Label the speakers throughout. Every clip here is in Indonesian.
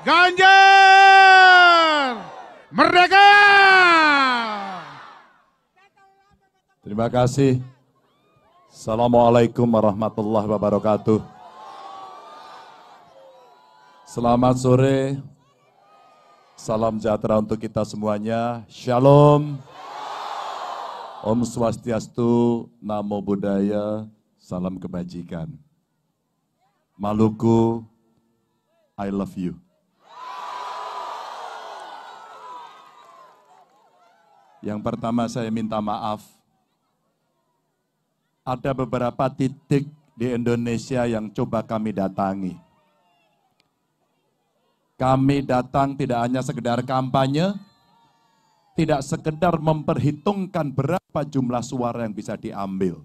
Speaker 1: Ganjar Merdeka.
Speaker 2: Terima kasih. Assalamualaikum warahmatullahi wabarakatuh. Selamat sore. Salam sejahtera untuk kita semuanya. Shalom. Om Swastiastu, Namo Buddhaya, salam kebajikan. Maluku, I love you. Yang pertama saya minta maaf. Ada beberapa titik di Indonesia yang coba kami datangi. Kami datang tidak hanya sekedar kampanye, tidak sekedar memperhitungkan berapa jumlah suara yang bisa diambil.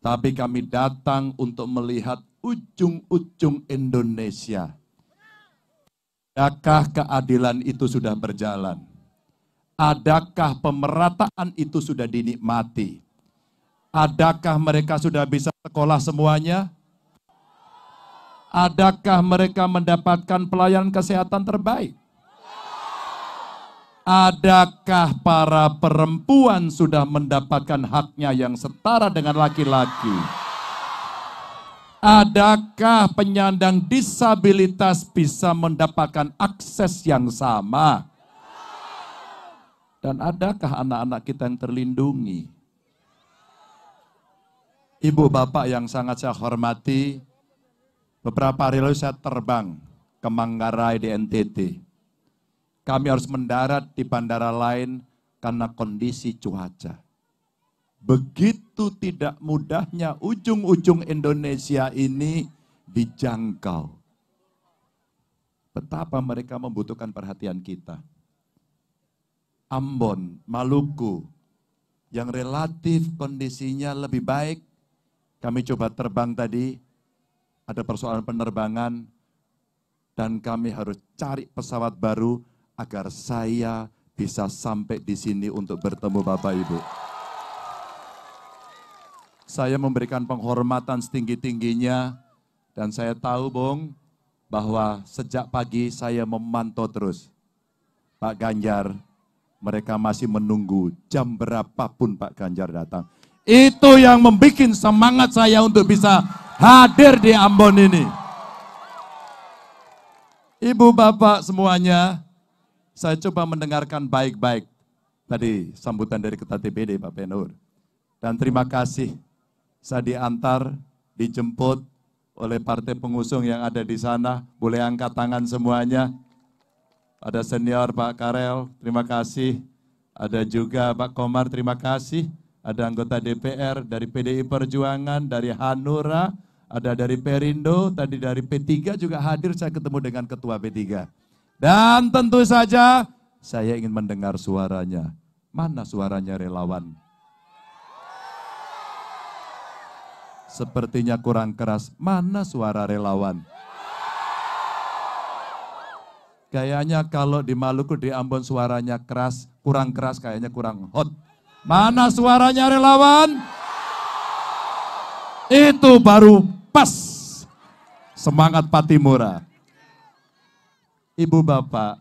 Speaker 2: Tapi kami datang untuk melihat ujung-ujung Indonesia. Adakah keadilan itu sudah berjalan? Adakah pemerataan itu sudah dinikmati? Adakah mereka sudah bisa sekolah semuanya? Adakah mereka mendapatkan pelayanan kesehatan terbaik? Adakah para perempuan sudah mendapatkan haknya yang setara dengan laki-laki? Adakah penyandang disabilitas bisa mendapatkan akses yang sama? Dan adakah anak-anak kita yang terlindungi? Ibu bapak yang sangat saya hormati, beberapa hari lalu saya terbang ke Manggarai di NTT. Kami harus mendarat di bandara lain karena kondisi cuaca. Begitu tidak mudahnya ujung-ujung Indonesia ini dijangkau. Betapa mereka membutuhkan perhatian kita. Ambon, Maluku, yang relatif kondisinya lebih baik. Kami coba terbang tadi, ada persoalan penerbangan, dan kami harus cari pesawat baru agar saya bisa sampai di sini untuk bertemu Bapak Ibu. Saya memberikan penghormatan setinggi-tingginya, dan saya tahu, Bung, bahwa sejak pagi saya memantau terus. Pak Ganjar, mereka masih menunggu jam berapapun Pak Ganjar datang. Itu yang membuat semangat saya untuk bisa hadir di Ambon ini. Ibu bapak semuanya, saya coba mendengarkan baik-baik tadi sambutan dari Ketua TPD Pak Penur. Dan terima kasih saya diantar, dijemput oleh partai pengusung yang ada di sana. Boleh angkat tangan semuanya. Ada senior Pak Karel, terima kasih. Ada juga Pak Komar, terima kasih. Ada anggota DPR dari PDI Perjuangan, dari Hanura, ada dari Perindo, tadi dari P3 juga hadir, saya ketemu dengan Ketua P3. Dan tentu saja saya ingin mendengar suaranya. Mana suaranya relawan? Sepertinya kurang keras. Mana suara relawan? Kayaknya kalau di Maluku, di Ambon suaranya keras, kurang keras, kayaknya kurang hot. Mana suaranya relawan? Itu baru pas. Semangat Patimura. Ibu bapak,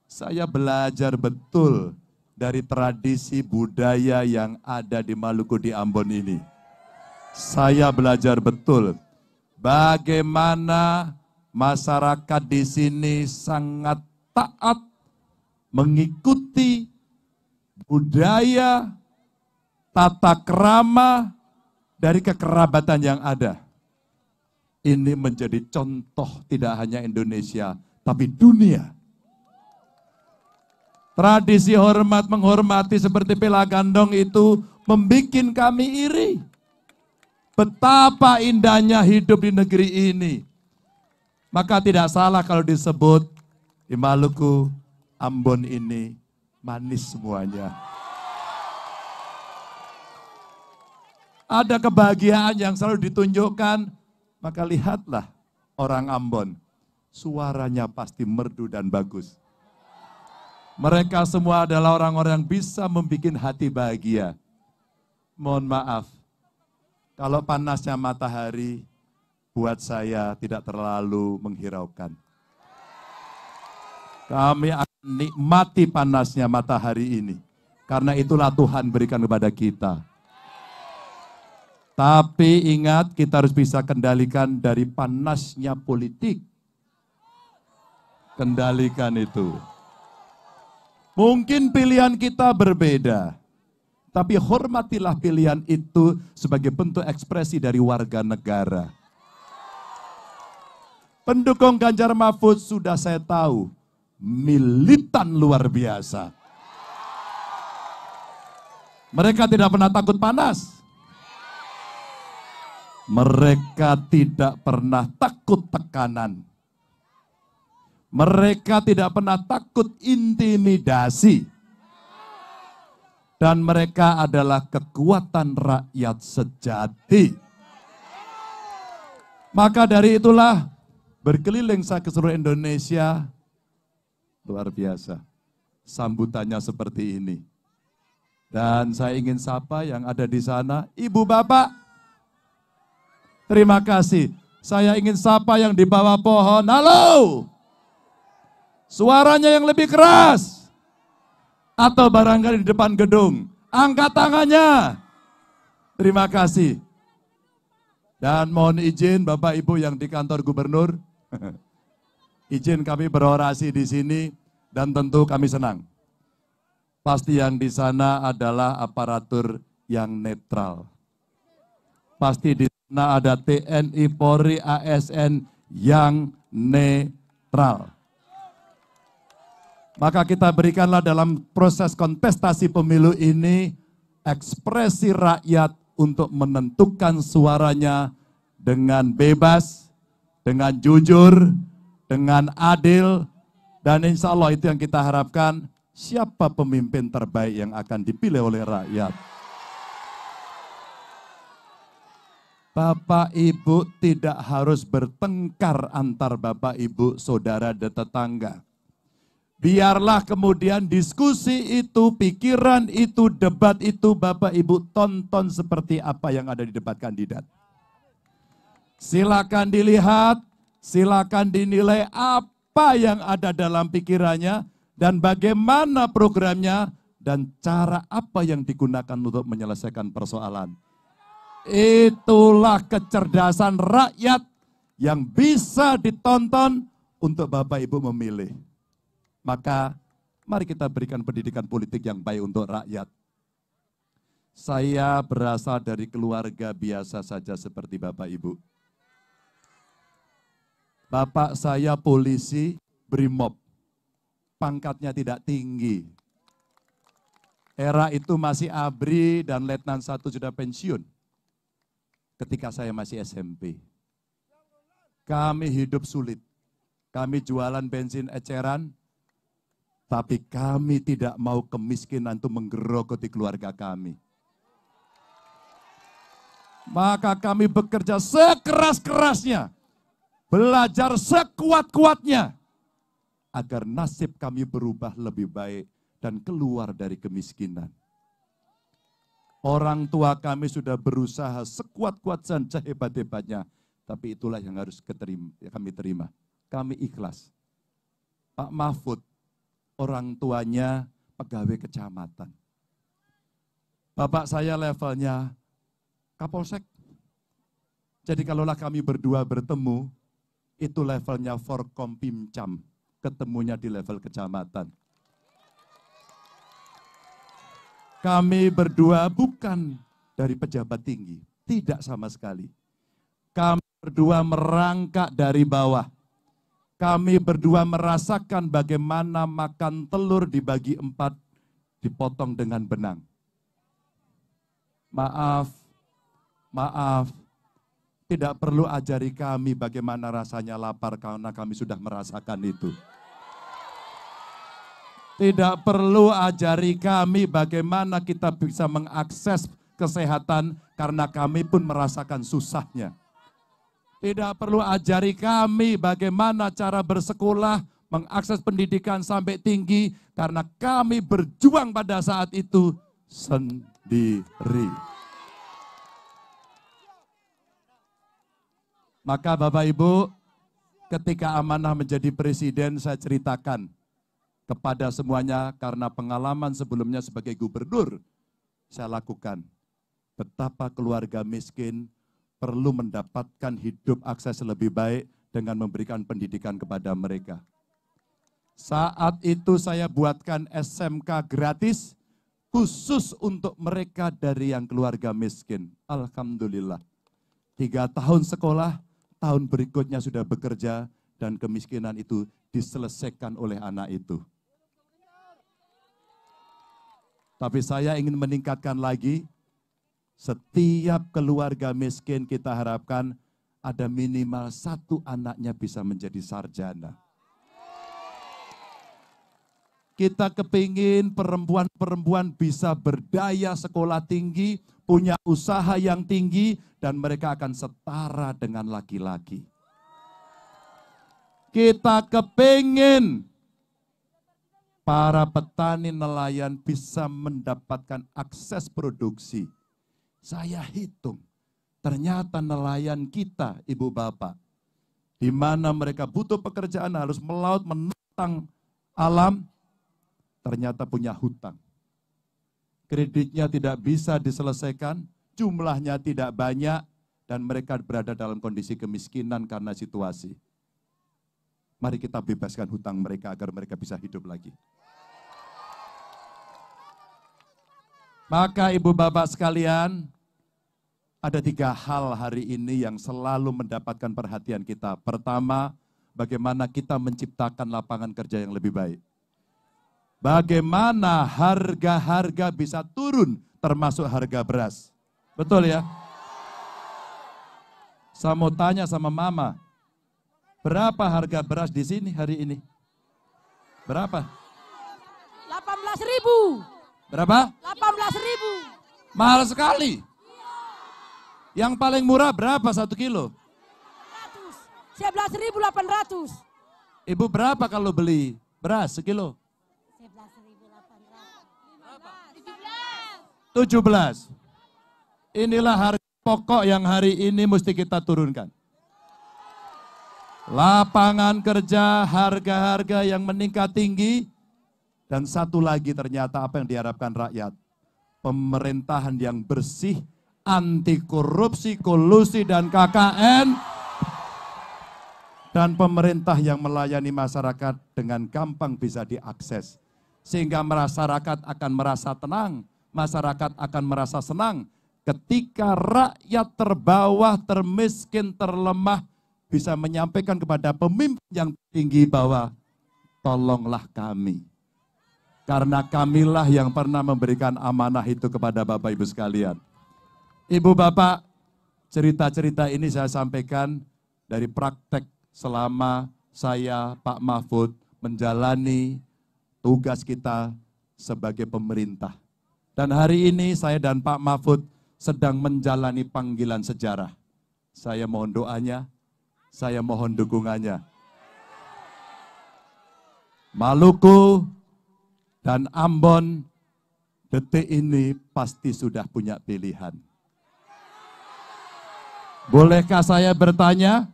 Speaker 2: saya belajar betul dari tradisi budaya yang ada di Maluku, di Ambon ini. Saya belajar betul bagaimana masyarakat di sini sangat taat mengikuti budaya, tata krama dari kekerabatan yang ada. Ini menjadi contoh tidak hanya Indonesia, tapi dunia. Tradisi hormat menghormati seperti Pelagandong itu membuat kami iri. Betapa indahnya hidup di negeri ini. Maka tidak salah kalau disebut di Maluku, Ambon ini manis semuanya. Ada kebahagiaan yang selalu ditunjukkan, maka lihatlah orang Ambon. Suaranya pasti merdu dan bagus. Mereka semua adalah orang-orang yang bisa membuat hati bahagia. Mohon maaf, kalau panasnya matahari, buat saya tidak terlalu menghiraukan. Kami akan nikmati panasnya matahari ini. Karena itulah Tuhan berikan kepada kita. Tapi ingat, kita harus bisa kendalikan dari panasnya politik. Kendalikan itu. Mungkin pilihan kita berbeda. Tapi hormatilah pilihan itu sebagai bentuk ekspresi dari warga negara. Pendukung Ganjar Mahfud sudah saya tahu, militan luar biasa. Mereka tidak pernah takut panas. Mereka tidak pernah takut tekanan. Mereka tidak pernah takut intimidasi. Dan mereka adalah kekuatan rakyat sejati. Maka dari itulah berkeliling saya ke seluruh Indonesia. Luar biasa. Sambutannya seperti ini. Dan saya ingin sapa yang ada di sana, Ibu Bapak. Terima kasih. Saya ingin sapa yang di bawah pohon. Halo. Suaranya yang lebih keras. Atau barangkali di depan gedung. Angkat tangannya. Terima kasih. Dan mohon izin Bapak Ibu yang di kantor gubernur. Izin kami berorasi di sini dan tentu kami senang. Pasti yang di sana adalah aparatur yang netral. Pasti di sana ada TNI, Polri, ASN yang netral. Maka kita berikanlah dalam proses kontestasi pemilu ini ekspresi rakyat untuk menentukan suaranya dengan bebas, dengan jujur, dengan adil, dan insya Allah itu yang kita harapkan. Siapa pemimpin terbaik yang akan dipilih oleh rakyat? Bapak Ibu tidak harus bertengkar antar Bapak Ibu, saudara dan tetangga. Biarlah kemudian diskusi itu, pikiran itu, debat itu Bapak Ibu tonton seperti apa yang ada di debat kandidat. Silakan dilihat, silakan dinilai apa yang ada dalam pikirannya, dan bagaimana programnya, dan cara apa yang digunakan untuk menyelesaikan persoalan. Itulah kecerdasan rakyat yang bisa ditonton untuk Bapak Ibu memilih. Maka mari kita berikan pendidikan politik yang baik untuk rakyat. Saya berasal dari keluarga biasa saja seperti Bapak Ibu. Bapak saya polisi Brimob. Pangkatnya tidak tinggi. Era itu masih ABRI dan Letnan 1 sudah pensiun. Ketika saya masih SMP. Kami hidup sulit. Kami jualan bensin eceran, tapi kami tidak mau kemiskinan itu menggerogoti keluarga kami. Maka kami bekerja sekeras-kerasnya, belajar sekuat-kuatnya, agar nasib kami berubah lebih baik dan keluar dari kemiskinan. Orang tua kami sudah berusaha sekuat-kuat dan sehebat-hebatnya, tapi itulah yang harus kami terima. Kami ikhlas. Pak Mahfud, orang tuanya pegawai kecamatan. Bapak saya levelnya Kapolsek. Jadi kalaulah kami berdua bertemu, itu levelnya Forkompimcam. Ketemunya di level kecamatan. Kami berdua bukan dari pejabat tinggi, tidak sama sekali. Kami berdua merangkak dari bawah. Kami berdua merasakan bagaimana makan telur dibagi 4, dipotong dengan benang. Maaf, tidak perlu ajari kami bagaimana rasanya lapar karena kami sudah merasakan itu. Tidak perlu ajari kami bagaimana kita bisa mengakses kesehatan karena kami pun merasakan susahnya. Tidak perlu ajari kami bagaimana cara bersekolah, mengakses pendidikan sampai tinggi karena kami berjuang pada saat itu sendiri. Maka Bapak Ibu, ketika amanah menjadi presiden saya ceritakan kepada semuanya karena pengalaman sebelumnya sebagai gubernur saya lakukan. Betapa keluarga miskin perlu mendapatkan hidup akses lebih baik dengan memberikan pendidikan kepada mereka. Saat itu saya buatkan SMK gratis khusus untuk mereka dari yang keluarga miskin. Alhamdulillah. 3 tahun sekolah, tahun berikutnya sudah bekerja dan kemiskinan itu diselesaikan oleh anak itu. Tapi saya ingin meningkatkan lagi, setiap keluarga miskin kita harapkan ada minimal 1 anaknya bisa menjadi sarjana. Kita kepingin perempuan-perempuan bisa berdaya sekolah tinggi, punya usaha yang tinggi, dan mereka akan setara dengan laki-laki. Kita kepingin para petani nelayan bisa mendapatkan akses produksi. Saya hitung, ternyata nelayan kita, ibu bapak, di mana mereka butuh pekerjaan harus melaut, menentang alam, ternyata punya hutang. Kreditnya tidak bisa diselesaikan, jumlahnya tidak banyak, dan mereka berada dalam kondisi kemiskinan karena situasi. Mari kita bebaskan hutang mereka agar mereka bisa hidup lagi. Maka ibu bapak sekalian, ada 3 hal hari ini yang selalu mendapatkan perhatian kita. Pertama, bagaimana kita menciptakan lapangan kerja yang lebih baik. Bagaimana harga-harga bisa turun, termasuk harga beras. Betul ya? Saya mau tanya sama mama, berapa harga beras di sini hari ini? Berapa?
Speaker 3: 18.000.
Speaker 2: Berapa?
Speaker 3: 18.000.
Speaker 2: Mahal sekali. Yang paling murah berapa 1 kilo?
Speaker 3: 11.800.
Speaker 2: Ibu berapa kalau beli beras sekilo? 17. Inilah harga pokok yang hari ini mesti kita turunkan. Lapangan kerja, harga-harga yang meningkat tinggi, dan satu lagi ternyata apa yang diharapkan rakyat. Pemerintahan yang bersih, anti korupsi, kolusi, dan KKN, dan pemerintah yang melayani masyarakat dengan gampang bisa diakses. Sehingga masyarakat akan merasa tenang, masyarakat akan merasa senang ketika rakyat terbawah, termiskin, terlemah bisa menyampaikan kepada pemimpin yang tinggi bahwa tolonglah kami. Karena kamilah yang pernah memberikan amanah itu kepada Bapak Ibu sekalian. Ibu Bapak, cerita-cerita ini saya sampaikan dari praktek selama saya, Pak Mahfud, menjalani tugas kita sebagai pemerintah. Dan hari ini saya dan Pak Mahfud sedang menjalani panggilan sejarah. Saya mohon doanya, saya mohon dukungannya. Maluku dan Ambon detik ini pasti sudah punya pilihan. Bolehkah saya bertanya?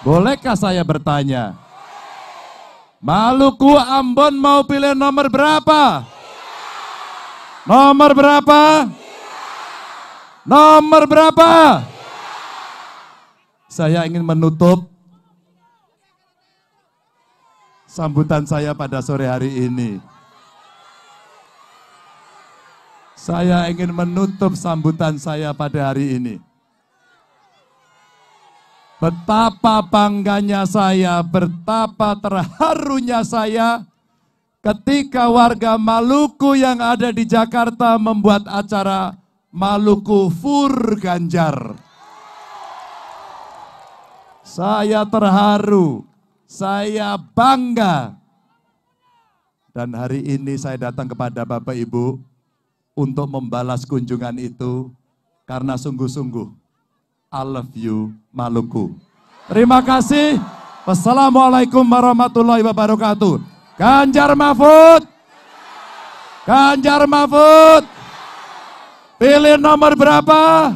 Speaker 2: Bolehkah saya bertanya? Maluku, Ambon mau pilih nomor berapa? Nomor berapa? Nomor berapa? Saya ingin menutup sambutan saya pada sore hari ini. Saya ingin menutup sambutan saya pada hari ini. Betapa bangganya saya, betapa terharunya saya ketika warga Maluku yang ada di Jakarta membuat acara Maluku Fur Ganjar. Saya terharu, saya bangga. Dan hari ini saya datang kepada Bapak Ibu untuk membalas kunjungan itu karena sungguh-sungguh I love you Maluku. Terima kasih. Wassalamualaikum warahmatullahi wabarakatuh. Ganjar Mahfud. Ganjar Mahfud. Pilih nomor berapa?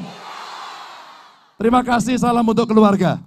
Speaker 2: Terima kasih, salam untuk keluarga.